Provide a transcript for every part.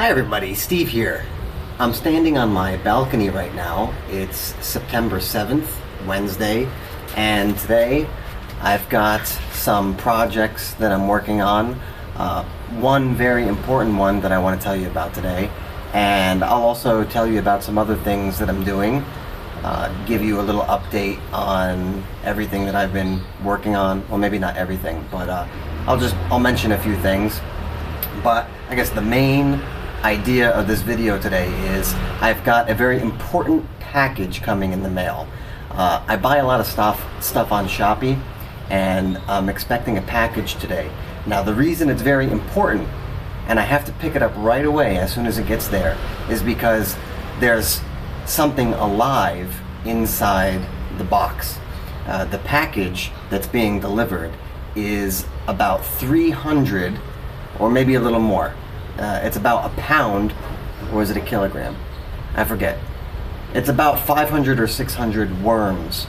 Hi everybody, Steve here. I'm standing on my balcony right now. It's September 7th, Wednesday, and today I've got some projects that I'm working on. One very important one that I want to tell you about today, and I'll also tell you about some other things that I'm doing, give you a little update on everything that I've been working on. Well, maybe not everything, but I'll mention a few things. But I guess the main idea of this video today is I've got a very important package coming in the mail. I buy a lot of stuff on Shopee, and I'm expecting a package today. Now the reason it's very important, and I have to pick it up right away as soon as it gets there, is because there's something alive inside the box. The package that's being delivered is about 300 or maybe a little more. It's about a pound, or is it a kilogram? I forget. It's about 500 or 600 worms.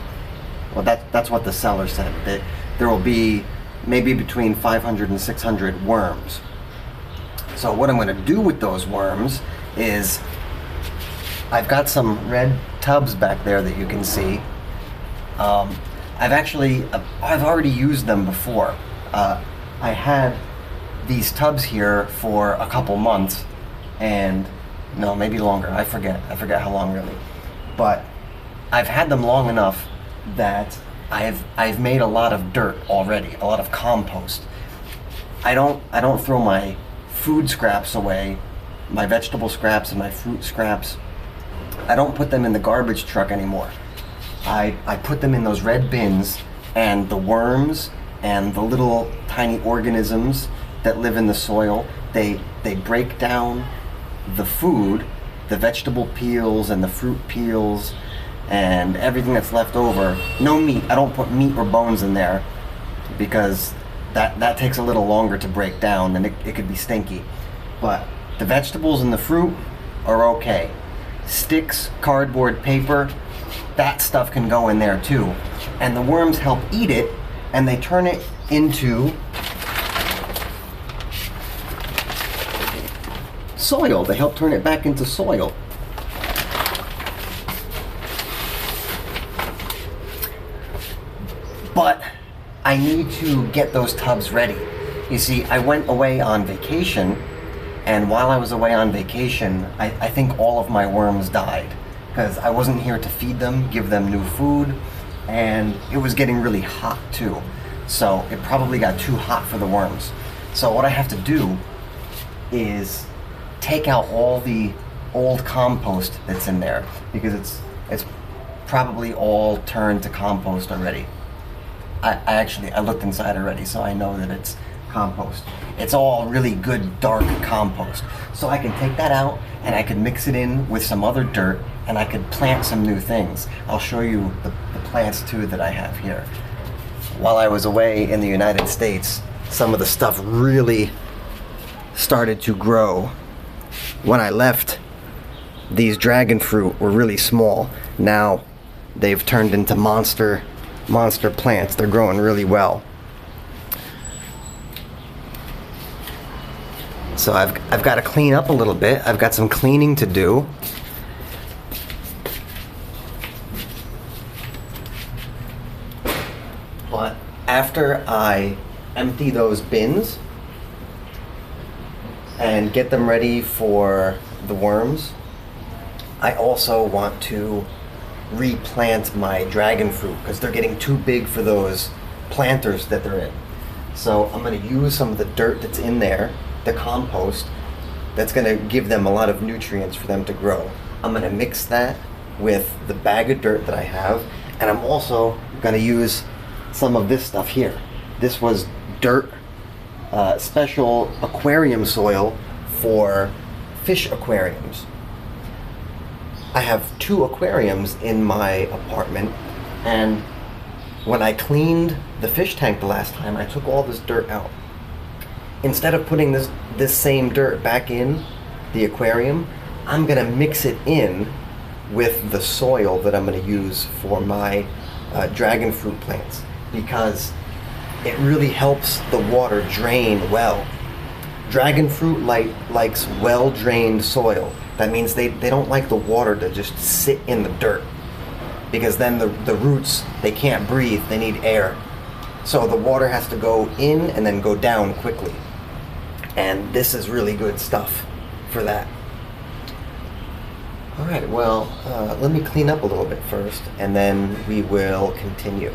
Well, that's what the seller said. That there will be maybe between 500 and 600 worms. So what I'm going to do with those worms is I've got some red tubs back there that you can see. I've already used them before. I had these tubs here for a couple months, and no, maybe longer. I forget how long really. But I've had them long enough that I've made a lot of dirt already, a lot of compost. I don't throw my food scraps away, my vegetable scraps and my fruit scraps. I don't put them in the garbage truck anymore. I put them in those red bins, and the worms and the little tiny organisms that live in the soil, they break down the food, the vegetable peels and the fruit peels and everything that's left over. No meat. I don't put meat or bones in there because that takes a little longer to break down, and it could be stinky. But the vegetables and the fruit are okay. Sticks, cardboard, paper, that stuff can go in there too. And the worms help eat it, and they turn it into soil. They help turn it back into soil. But I need to get those tubs ready. You see, I went away on vacation, and while I was away on vacation, I think all of my worms died because I wasn't here to feed them, give them new food, and it was getting really hot too. So it probably got too hot for the worms. So what I have to do is take out all the old compost that's in there, because it's probably all turned to compost already. I looked inside already, so I know that it's compost. It's all really good dark compost. So I can take that out and I can mix it in with some other dirt, and I could plant some new things. I'll show you the plants too that I have here. While I was away in the United States, some of the stuff really started to grow. When I left, these dragon fruit were really small. Now they've turned into monster plants. They're growing really well. So I've got to clean up a little bit. I've got some cleaning to do. But after I empty those bins and get them ready for the worms, I also want to replant my dragon fruit because they're getting too big for those planters that they're in. So I'm going to use some of the dirt that's in there, the compost, that's going to give them a lot of nutrients for them to grow. I'm going to mix that with the bag of dirt that I have, and I'm also going to use some of this stuff here. This was dirt, special aquarium soil for fish aquariums. I have 2 aquariums in my apartment, and when I cleaned the fish tank the last time, I took all this dirt out. Instead of putting this same dirt back in the aquarium, I'm gonna mix it in with the soil that I'm gonna use for my dragon fruit plants, because it really helps the water drain well. Dragon fruit likes well-drained soil. That means they don't like the water to just sit in the dirt, because then the roots, they can't breathe, they need air. So the water has to go in and then go down quickly. And this is really good stuff for that. All right, well, let me clean up a little bit first, and then we will continue.